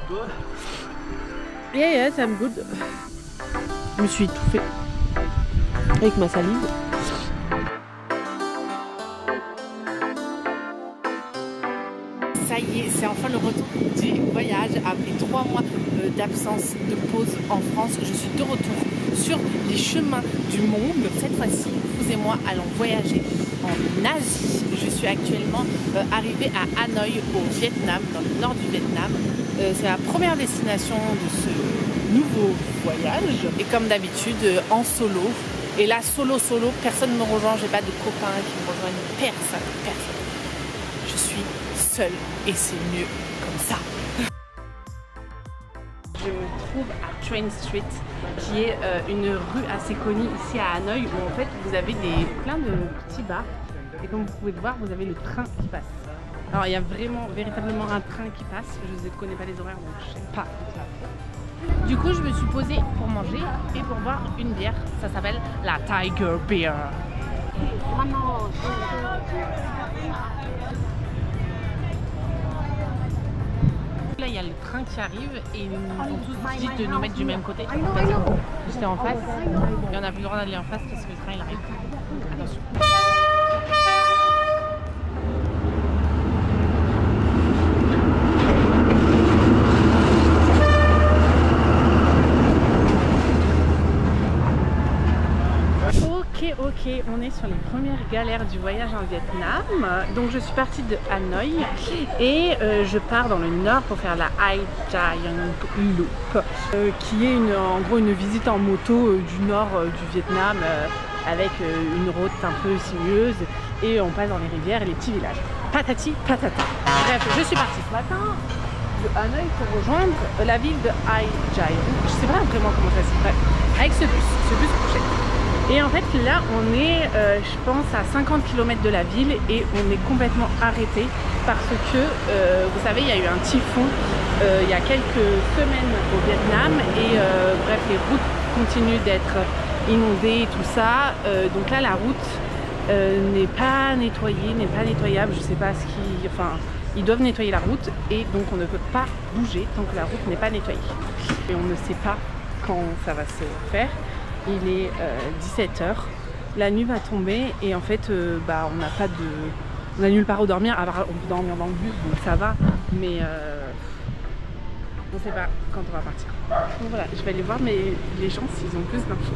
good? Yeah, yes, I'm good. Je me suis étouffée avec ma salive. Ça y est, c'est enfin le retour du voyage. Après 3 mois d'absence, de pause en France, je suis de retour sur les chemins du monde. Cette fois-ci, vous et moi allons voyager en Asie. Je suis actuellement arrivée à Hanoï au Vietnam, dans le nord du Vietnam. C'est la première destination de ce nouveau voyage. Et comme d'habitude, en solo. Et là, solo, personne ne me rejoint. J'ai pas de copains qui me rejoignent. Personne. Je suis seule et c'est mieux comme ça. Je me trouve à Train Street, qui est une rue assez connue ici à Hanoï, où en fait vous avez plein de petits bars. Et comme vous pouvez le voir, vous avez le train qui passe. Alors il y a véritablement un train qui passe. Je ne connais pas les horaires, donc je ne sais pas. Du coup, je me suis posée pour manger et pour boire une bière. Ça s'appelle la Tiger Beer. Là, il y a le train qui arrive et ils nous ont tous dit de nous mettre du même côté. J'étais en face et on n'a plus le droit d'aller en face parce que le train il arrive. Attention. Ok, on est sur les premières galères du voyage en Vietnam. Donc je suis partie de Hanoï et je pars dans le nord pour faire la Hai Giant Loop, qui est en gros une visite en moto du nord du Vietnam avec une route un peu sinueuse et on passe dans les rivières et les petits villages. Patati patata. Bref, je suis partie ce matin de Hanoï pour rejoindre la ville de Hai Giant. Je sais pas vraiment comment ça se fait. Avec ce bus couché. Et en fait là on est je pense à 50 km de la ville et on est complètement arrêté parce que vous savez il y a eu un typhon il y a quelques semaines au Vietnam et bref les routes continuent d'être inondées et tout ça, donc là la route n'est pas nettoyée, n'est pas nettoyable, je sais pas ce qui... Enfin ils doivent nettoyer la route et donc on ne peut pas bouger tant que la route n'est pas nettoyée et on ne sait pas quand ça va se faire. Il est 17h, la nuit va tomber et en fait on a nulle part où dormir, on peut dormir dans le bus donc ça va, mais on ne sait pas quand on va partir. Donc voilà, je vais aller voir mais les gens s'ils ont plus d'infos.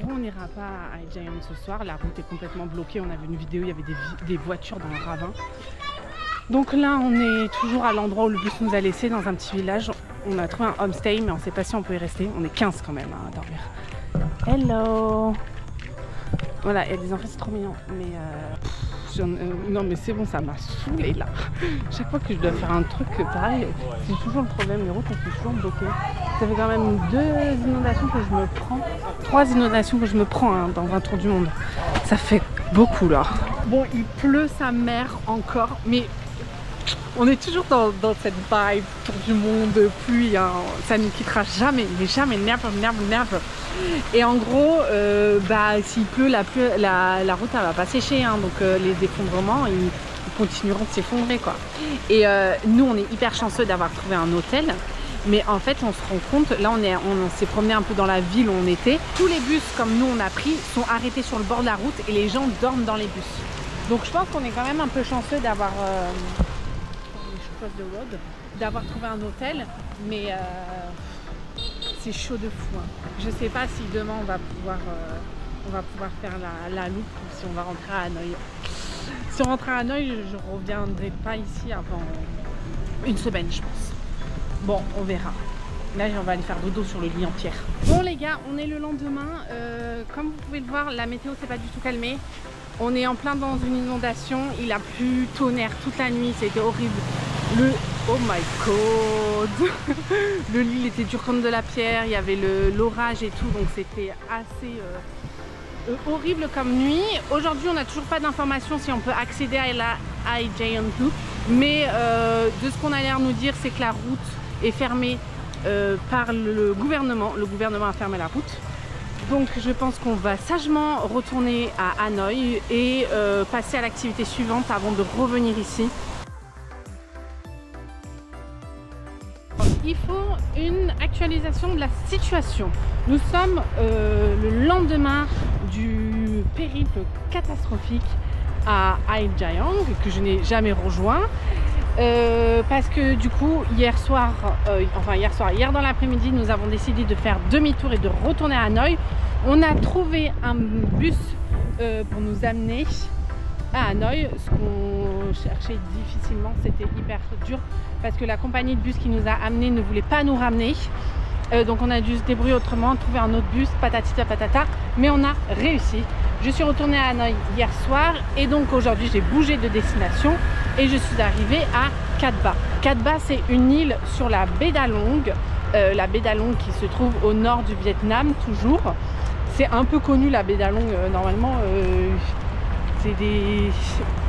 On n'ira pas à Giant ce soir, la route est complètement bloquée, on a vu une vidéo, il y avait des voitures dans le ravin. Donc là on est toujours à l'endroit où le bus nous a laissé dans un petit village. On a trouvé un homestay mais on ne sait pas si on peut y rester, on est 15 quand même à dormir. Hello. Voilà, il y a des enfants, c'est trop mignon. Mais non mais c'est bon, ça m'a saoulé là. Chaque fois que je dois faire un truc pareil, c'est toujours le problème, les routes elles sont toujours bloquées. Ça fait quand même 2 inondations que je me prends, 3 inondations que je me prends hein, dans un tour du monde. Ça fait beaucoup là. Bon, il pleut sa mère encore, mais on est toujours dans cette vibe tour du monde, pluie, hein. Ça ne nous quittera jamais, mais jamais, never. Et en gros, s'il pleut, la route elle va pas sécher, hein, donc les effondrements ils continueront de s'effondrer quoi. Et nous on est hyper chanceux d'avoir trouvé un hôtel, mais en fait on se rend compte, là on s'est promené un peu dans la ville où on était, tous les bus comme nous on a pris sont arrêtés sur le bord de la route et les gens dorment dans les bus. Donc je pense qu'on est quand même un peu chanceux d'avoir trouvé un hôtel, mais c'est chaud de fou. Hein. Je sais pas si demain on va pouvoir faire la loupe ou si on va rentrer à Hanoï. Si on rentre à Hanoï, je reviendrai pas ici avant une semaine, je pense. Bon, on verra. Là, on va aller faire dodo sur le lit en pierre. Bon les gars, on est le lendemain. Comme vous pouvez le voir, la météo s'est pas du tout calmée. On est en plein dans une inondation. Il a plu tonnerre toute la nuit, c'était horrible. Oh my god. Le lit était dur comme de la pierre, il y avait l'orage et tout, donc c'était assez horrible comme nuit. Aujourd'hui on n'a toujours pas d'informations si on peut accéder à la Hai Giant Loop, mais de ce qu'on a l'air de nous dire c'est que la route est fermée par le gouvernement. Le gouvernement a fermé la route. Donc je pense qu'on va sagement retourner à Hanoï et passer à l'activité suivante avant de revenir ici. il faut une actualisation de la situation. Nous sommes le lendemain du périple catastrophique à Haejayong que je n'ai jamais rejoint parce que du coup hier dans l'après-midi nous avons décidé de faire demi-tour et de retourner à Hanoï. On a trouvé un bus pour nous amener à Hanoï, ce qu'on cherchait difficilement, c'était hyper dur parce que la compagnie de bus qui nous a amenés ne voulait pas nous ramener. Donc on a dû se débrouiller autrement, trouver un autre bus, patatita patata, mais on a réussi. Je suis retournée à Hanoï hier soir et donc aujourd'hui j'ai bougé de destination et je suis arrivée à Cat Ba. Cat Ba, c'est une île sur la baie d'Along, la baie d'Along qui se trouve au nord du Vietnam toujours. C'est un peu connu la baie d'Along, normalement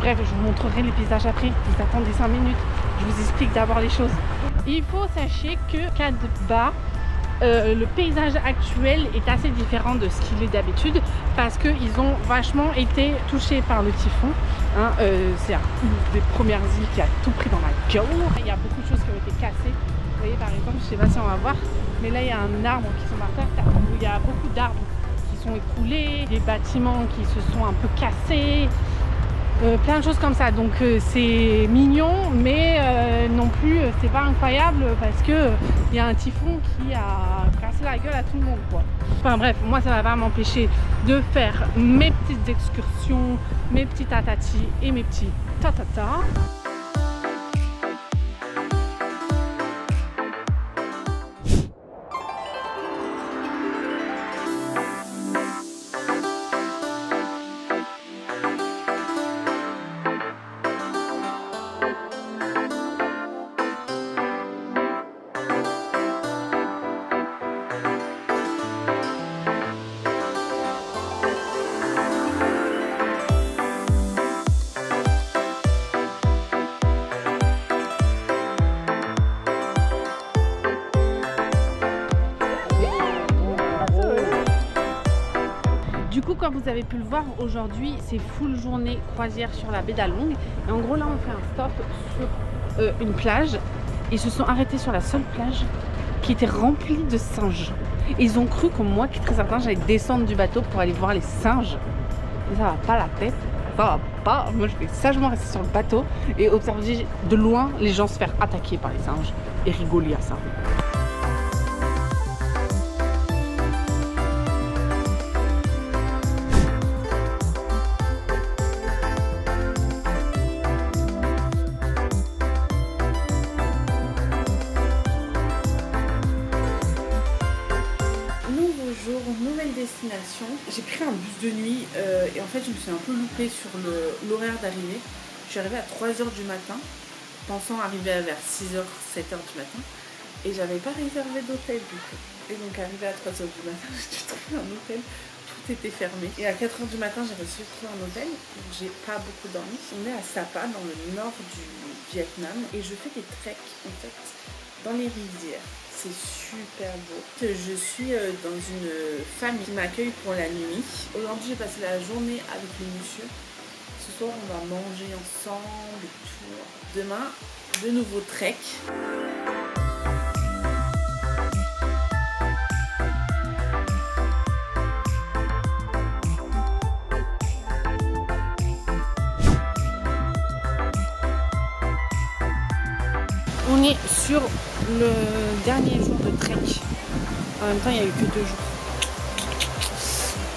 bref, je vous montrerai les paysages après, vous attendez 5 minutes, je vous explique d'abord les choses. Il faut sachez que Cat Ba, le paysage actuel est assez différent de ce qu'il est d'habitude parce qu'ils ont vachement été touchés par le typhon. Hein, c'est une des premières îles qui a tout pris dans la gueule. Il y a beaucoup de choses qui ont été cassées. Vous voyez par exemple, je ne sais pas si on va voir, mais là il y a un arbre qui sont par terre. Il y a beaucoup d'arbres qui sont écroulés, des bâtiments qui se sont un peu cassés. Plein de choses comme ça, donc c'est mignon mais non plus c'est pas incroyable parce que il y a un typhon qui a cassé la gueule à tout le monde quoi. Enfin bref, moi ça va pas m'empêcher de faire mes petites excursions, mes petits tatatis et mes petits tatata. Du coup, comme vous avez pu le voir, aujourd'hui c'est full journée croisière sur la baie d'Along. Et en gros là on fait un stop sur une plage. Ils se sont arrêtés sur la seule plage qui était remplie de singes. Et ils ont cru comme moi, qui est très certain, j'allais descendre du bateau pour aller voir les singes. Et ça va pas la tête, ça va pas. Moi je vais sagement rester sur le bateau et observer de loin les gens se faire attaquer par les singes et rigoler à ça. Nouvelle destination. J'ai pris un bus de nuit et en fait je me suis un peu loupée sur l'horaire d'arrivée. Je suis arrivée à 3h du matin, pensant arriver vers 6h, 7h du matin et j'avais pas réservé d'hôtel du coup. Et donc arrivée à 3h du matin, j'ai trouvé un hôtel, tout était fermé. Et à 4h du matin, j'ai réussi à trouver un hôtel, donc j'ai pas beaucoup dormi. On est à Sapa, dans le nord du Vietnam et je fais des treks en fait dans les rizières. C'est super beau. Je suis dans une famille qui m'accueille pour la nuit. Aujourd'hui, j'ai passé la journée avec le monsieur. Ce soir, on va manger ensemble et tout. Demain, de nouveau trek. On est sur le dernier jour de trek. En même temps, il n'y a eu que 2 jours.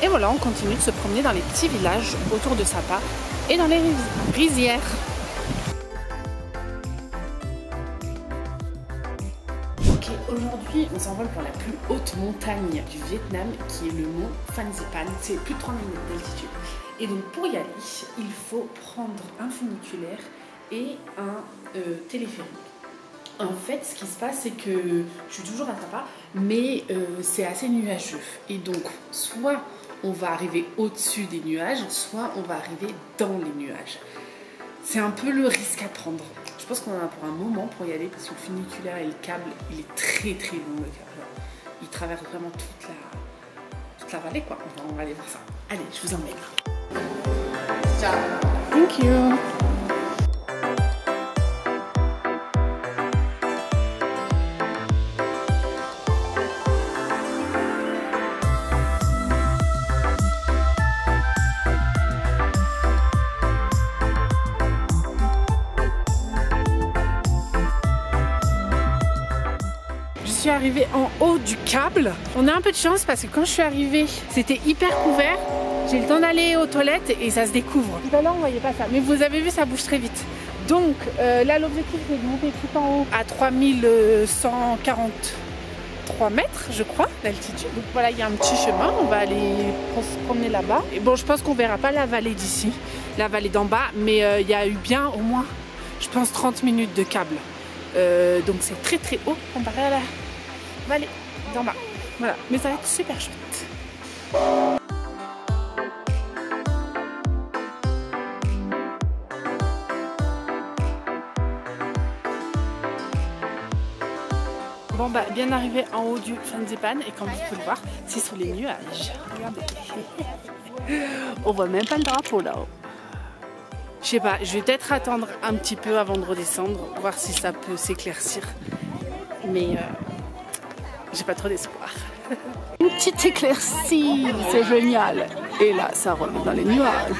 Et voilà, on continue de se promener dans les petits villages autour de Sapa et dans les rizières. Ok, aujourd'hui, on s'envole pour la plus haute montagne du Vietnam, qui est le mont Phan Xipang. C'est plus de 3000 mètres d'altitude. Et donc, pour y aller, il faut prendre un funiculaire et un téléphérique. En fait, ce qui se passe, c'est que je suis toujours à Sapa, mais c'est assez nuageux. Et donc, soit on va arriver au-dessus des nuages, soit on va arriver dans les nuages. C'est un peu le risque à prendre. Je pense qu'on en a pour un moment pour y aller, parce que le funiculaire et le câble, il est très très long, le câble. Il traverse vraiment toute la vallée, quoi. Enfin, on va aller voir ça. Allez, je vous emmène. Ciao. Thank you. suis arrivée en haut du câble. On a un peu de chance parce que quand je suis arrivée, c'était hyper couvert. J'ai le temps d'aller aux toilettes et ça se découvre. Là, on voyait pas ça. Mais vous avez vu, ça bouge très vite. Donc là, l'objectif, c'est de monter tout en haut à 3143 mètres, je crois, d'altitude. Donc voilà, il y a un petit chemin. On va aller se promener là-bas. Et bon, je pense qu'on verra pas la vallée d'ici, la vallée d'en bas. Mais il y a eu bien au moins, je pense, 30 minutes de câble. Donc c'est très très haut comparé à la vallée d'en bas. Voilà, mais ça va être super chouette. Bon bah bien arrivé en haut du Fansipan et comme vous pouvez le voir, c'est sous les nuages. Regardez. On voit même pas le drapeau là-haut. Je sais pas, je vais peut-être attendre un petit peu avant de redescendre, voir si ça peut s'éclaircir. Mais j'ai pas trop d'espoir. Une petite éclaircie, c'est génial. Et là, ça remonte dans les nuages.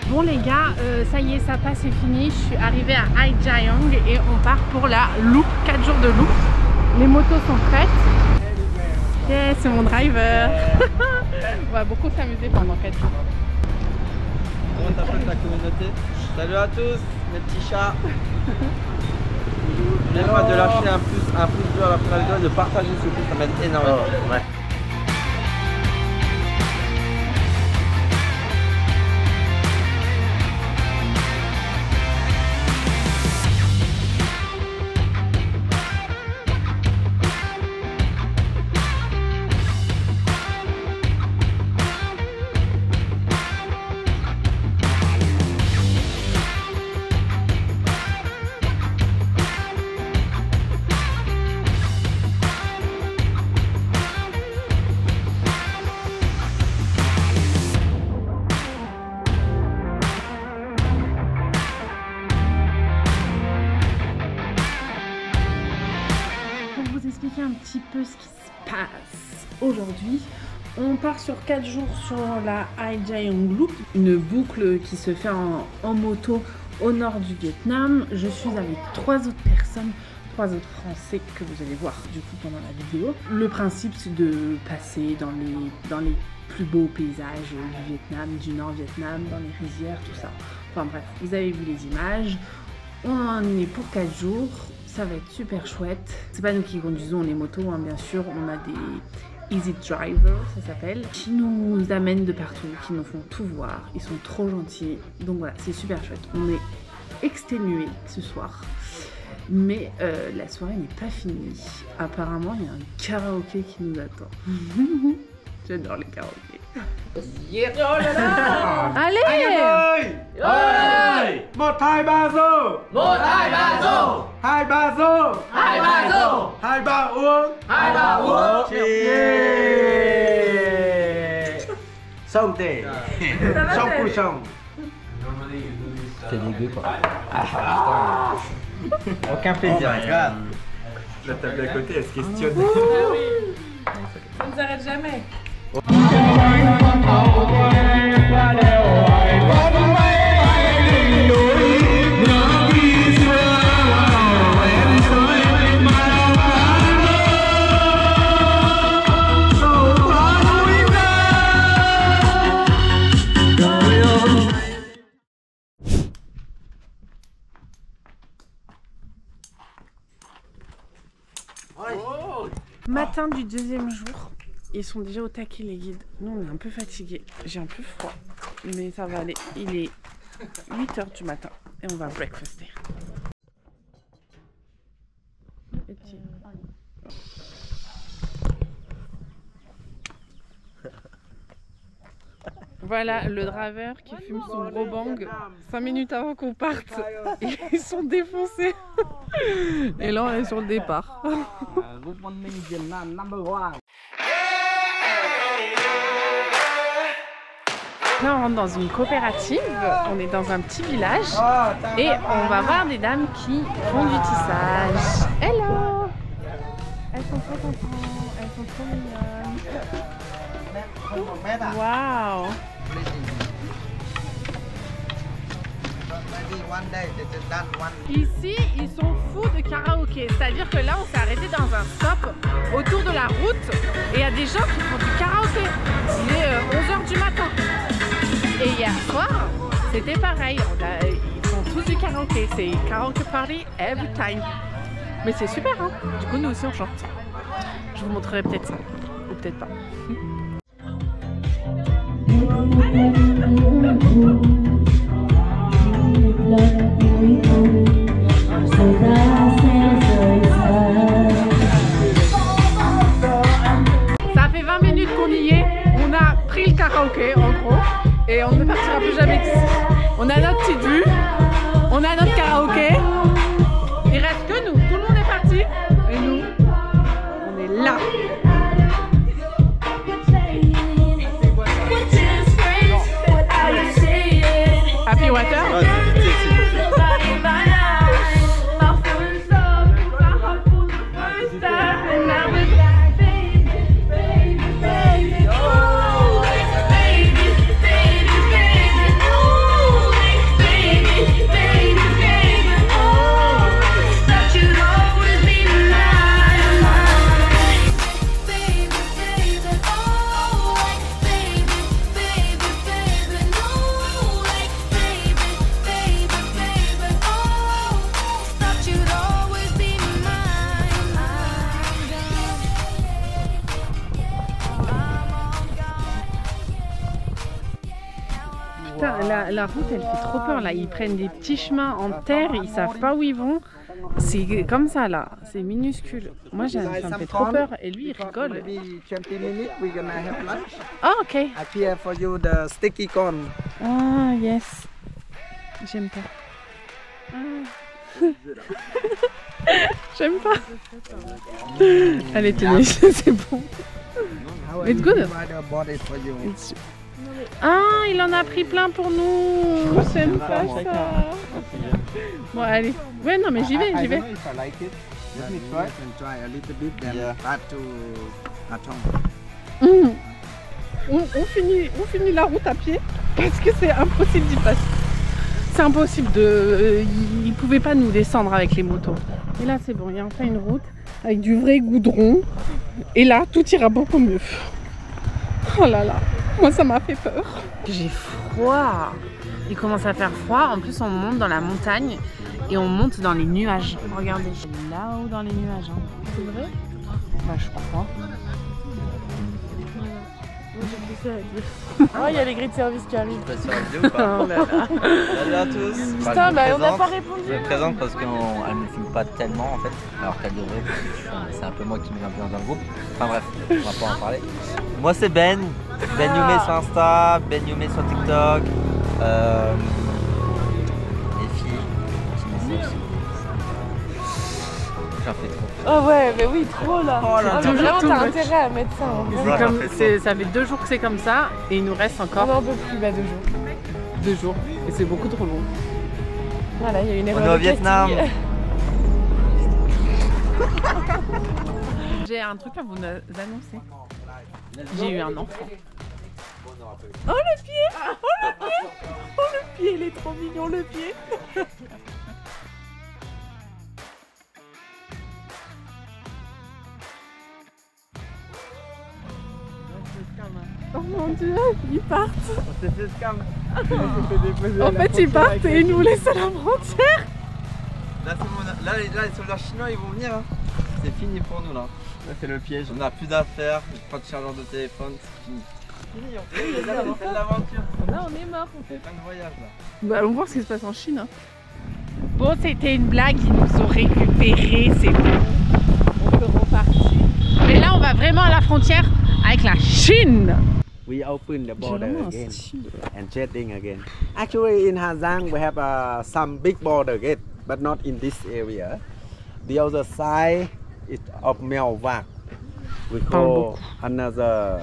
Bon les gars, ça y est, ça passe, c'est fini. Je suis arrivée à Haejayong et on part pour la loop, 4 jours de loop. Les motos sont prêtes. Yeah, c'est mon driver. On va beaucoup s'amuser pendant 4 jours. Comment t'appelles ta communauté? Salut à tous, mes petits chats. N'oubliez pas de lâcher un pouce bleu à la fin de la vidéo, de partager surtout, ça m'aide énormément. Ouais. Un petit peu ce qui se passe aujourd'hui. On part sur 4 jours sur la Haejayong Loop, une boucle qui se fait en moto au nord du Vietnam. Je suis avec 3 autres personnes, 3 autres Français que vous allez voir du coup pendant la vidéo. Le principe c'est de passer dans les plus beaux paysages du Vietnam, du nord Vietnam, dans les rizières, tout ça. Enfin bref, vous avez vu les images. On en est pour 4 jours. Ça va être super chouette. C'est pas nous qui conduisons les motos, hein, bien sûr. On a des Easy Drivers, ça s'appelle, qui nous amènent de partout, qui nous font tout voir. Ils sont trop gentils. Donc voilà, c'est super chouette. On est exténués ce soir. Mais la soirée n'est pas finie. Apparemment, il y a un karaoké qui nous attend. J'adore les karaokés. Yeah. Oh là là. Allez! Ơi! 1, 2, 3 vô! 1, 2, 3 vô! 2, 3 vô! 2, 3 vô! 2, 3 uống! 2, 3 uống! Xong tê! Xong cùi xong! C'est dégueu quoi. Aucun plaisir. Regarde. La table d'à côté, elle se questionne. Ça ne s'arrête jamais. Matin du deuxième jour, ils sont déjà au taquet les guides. Nous on est un peu fatigués, j'ai un peu froid, mais ça va aller. Il est 8 h du matin et on va breakfaster. Voilà le driver qui fume son gros bang 5 minutes avant qu'on parte. Ils sont défoncés. Et là on est sur le départ. Good morning Vietnam number 1. là, on rentre dans une coopérative. On est dans un petit village et on va voir des dames qui font du tissage. Hello! Elles sont trop contentes, elles sont trop mignonnes. Waouh! Ici, ils sont fous de karaoké. C'est-à-dire que là, on s'est arrêté dans un stop autour de la route et il y a des gens qui font du karaoké. Il est 11h du matin. Et hier soir, c'était pareil. Ils font tous du karaoké. C'est karaoke party every time. Mais c'est super, hein. Du coup, nous aussi, on chante. Je vous montrerai peut-être ça. Ou peut-être pas. Ça fait 20 minutes qu'on y est. On a pris le karaoké, en gros. Et on ne partira plus jamais d'ici. On a notre petite vue. On a notre karaoké. Il reste que nous. Tout le monde est parti. Et nous, on est là. Happy Water. La route elle fait trop peur là, ils prennent des petits chemins en terre, ils savent pas où ils vont. C'est comme ça là, c'est minuscule. Moi ça me fait trop peur et lui il rigole. Ah ok. Ah yes. J'aime pas. Ah. J'aime pas. Allez tenez, c'est bon. It's good. Ah, il en a pris plein pour nous. J'aime pas ça. Bon, allez. Ouais, non, mais j'y vais, j'y vais. On finit la route à pied parce que c'est impossible d'y passer. C'est impossible de... Ils ne pouvaient pas nous descendre avec les motos. Et là, c'est bon, il y a enfin une route avec du vrai goudron. Et là, tout ira beaucoup mieux. Oh là là. Moi ça m'a fait peur. J'ai froid. Il commence à faire froid. En plus on monte dans la montagne et on monte dans les nuages. Regardez, là-haut dans les nuages. Hein. C'est vrai? Bah je crois. Oh il y a les grilles de service qui arrivent. Tu passes sur la vidéo ou pas? Oh là là. Salut à tous. Putain bah on n'a pas répondu. Je me présente parce qu'elle ne me filme pas tellement en fait. Alors qu'elle devrait. C'est un peu moi qui mets l'ambiance dans le groupe. Enfin bref, on va pas en parler. Moi c'est Ben. Ben Youmé sur Insta, Ben Youmé sur TikTok. Les filles qui me aussi. J'en fais trop. Oh ouais, mais oui, trop là. Oh là, vraiment, t'as intérêt à mettre ça. Hein. Ça fait 2 jours que c'est comme ça et il nous reste encore. On en peut plus, 2 jours. 2 jours. Et c'est beaucoup trop long. Voilà, il y a une erreur. On est au Vietnam. J'ai un truc à vous annoncer. J'ai eu un enfant. Oh le pied! Oh le pied! Oh le pied, il est trop mignon le pied! Oh mon dieu, ils partent! En fait, ils partent et ils nous laissent à la frontière! Là, les soldats chinois ils vont venir. Hein. C'est fini pour nous là. Là c'est le piège. On n'a plus d'affaires, pas de chargeur de téléphone, c'est fini. On fait de l'aventure. Là on est mort, on fait plein de voyages là. Bah, on va voir ce qui se passe en Chine. Hein. Bon, c'était une blague, ils nous ont récupérés, c'est bon. On peut repartir. Mais là on va vraiment à la frontière avec la Chine. We open the border again and chatting again. Actually in Hazang we have some big border gate, but not in this area. The other side is of Myeongwak. We call another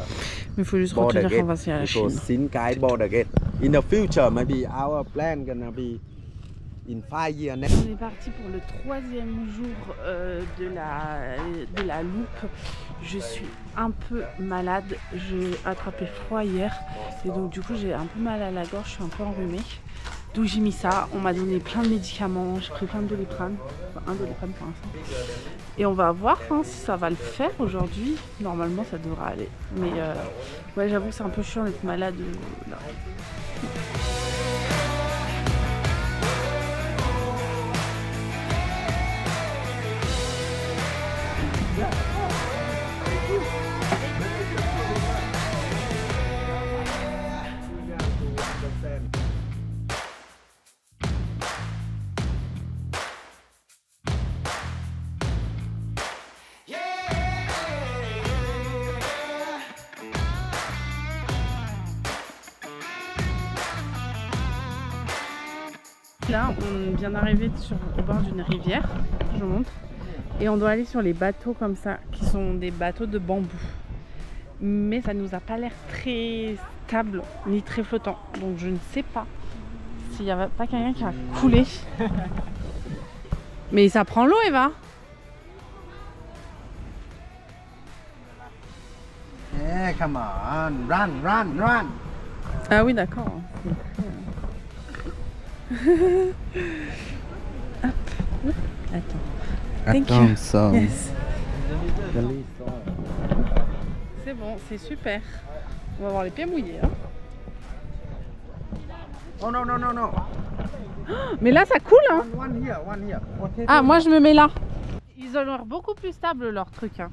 Il faut juste border retenir qu'on va gate. à la Chine. Because Sinkai border gate. In the future, maybe our plan gonna be in 5 years next. On est parti pour le 3e jour de la loupe. Je suis un peu malade. J'ai attrapé froid hier. Et donc du coup j'ai un peu mal à la gorge. Je suis un peu enrhumée. Donc j'ai mis ça. On m'a donné plein de médicaments. J'ai pris plein de Doliprane. Enfin, un Doliprane pour l'instant. Et on va voir hein, si ça va le faire aujourd'hui. Normalement ça devrait aller. Mais ouais, j'avoue que c'est un peu chiant d'être malade là. Là, on vient d'arriver au bord d'une rivière, je vous montre, et on doit aller sur les bateaux comme ça, qui sont des bateaux de bambou. Mais ça nous a pas l'air très stable, ni très flottant, donc je ne sais pas s'il n'y a pas quelqu'un qui a coulé. Mais ça prend l'eau, Eva. Yeah, come on, run. Ah oui, d'accord. Hop. Attends. Thank you. Yes. C'est bon, c'est super. On va avoir les pieds mouillés. Hein. Oh no. Mais là, ça coule. Hein. One here. Ah, moi, je me mets là. Ils ont l'air beaucoup plus stables, leur truc. Hein.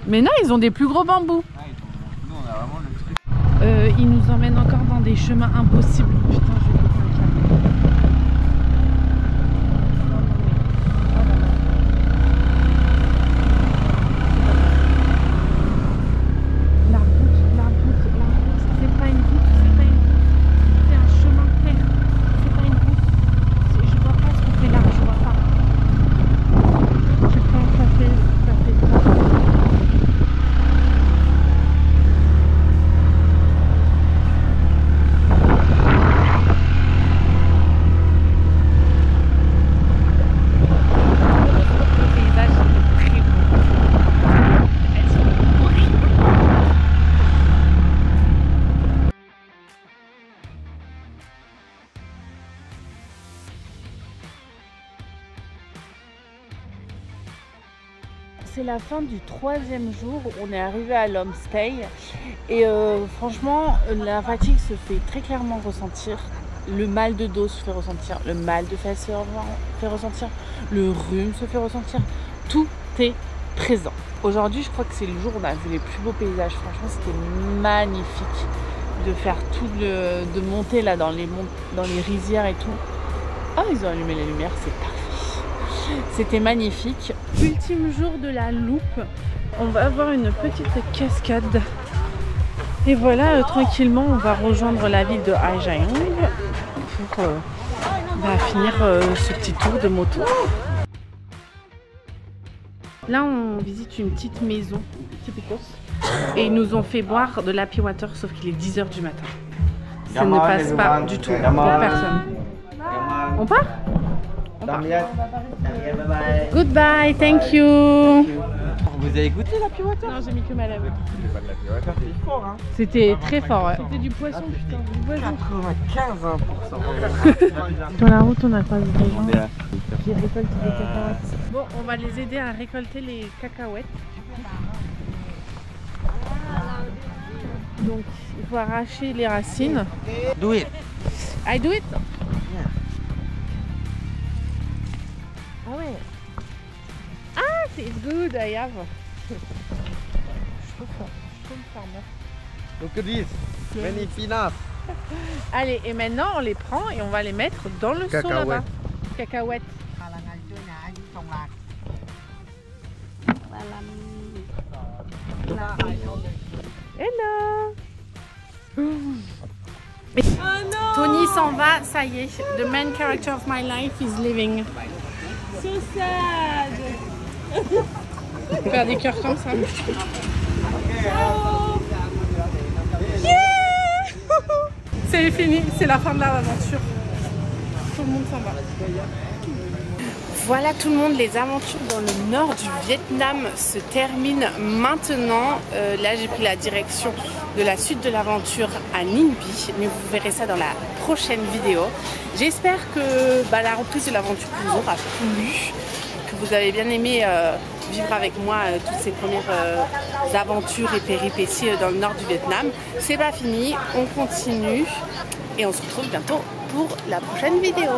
Mais non, ils ont des plus gros bambous. Nous, on a vraiment le truc. Ils nous emmènent encore dans des chemins impossibles. Putain, je vais couper un câble. La route, c'est pas une route, c'est un chemin de terre. C'est pas une route. Je vois pas ce qu'on fait là, je vois pas. Je sais pas, ça fait ça. C'est la fin du 3e jour, on est arrivé à l'homestay et franchement la fatigue se fait très clairement ressentir, le mal de dos se fait ressentir, le mal de fesses se fait ressentir, le rhume se fait ressentir, tout est présent. Aujourd'hui je crois que c'est le jour où on a vu les plus beaux paysages, franchement c'était magnifique de faire tout de monter là dans les rizières et tout. Ah ils ont allumé les lumières, c'est parfait. C'était magnifique. Ultime jour de la loupe. On va avoir une petite cascade. Et voilà, tranquillement, on va rejoindre la ville de Haijayong pour finir ce petit tour de moto. Là, on visite une petite maison typicos. Et ils nous ont fait boire de l'happy water, sauf qu'il est 10 h du matin. Ça ne passe pas du tout pour personne. On part ? Goodbye, thank you. Vous avez goûté la l'happy water? Non, j'ai mis que ma lèvre. C'était fort, hein. C'était très fort, ouais. C'était du poisson, putain, du poisson. 95%. Dans la route, on a croisé des gens qui récoltent des cacahuètes. Bon, on va les aider à récolter les cacahuètes. Donc, il faut arracher les racines. Do it. I do it? Ah ouais. Ah, c'est good, I have. Je trouve farmer. Look at this. Many peanuts. Allez, et maintenant on les prend et on va les mettre dans le seau là-bas. Cacahuètes. Hello. Tony s'en va, ça y est. The main character of my life is leaving. So sad. Faire des cœurs comme ça. C'est fini, c'est la fin de l'aventure. Tout le monde s'en va. Voilà tout le monde, les aventures dans le nord du Vietnam se terminent maintenant. Là j'ai pris la direction de la suite de l'aventure à Ninh Bì, mais vous verrez ça dans la prochaine vidéo. J'espère que la reprise de l'aventure vous aura plu, que vous avez bien aimé vivre avec moi toutes ces premières aventures et péripéties dans le nord du Vietnam. C'est pas fini, on continue et on se retrouve bientôt pour la prochaine vidéo.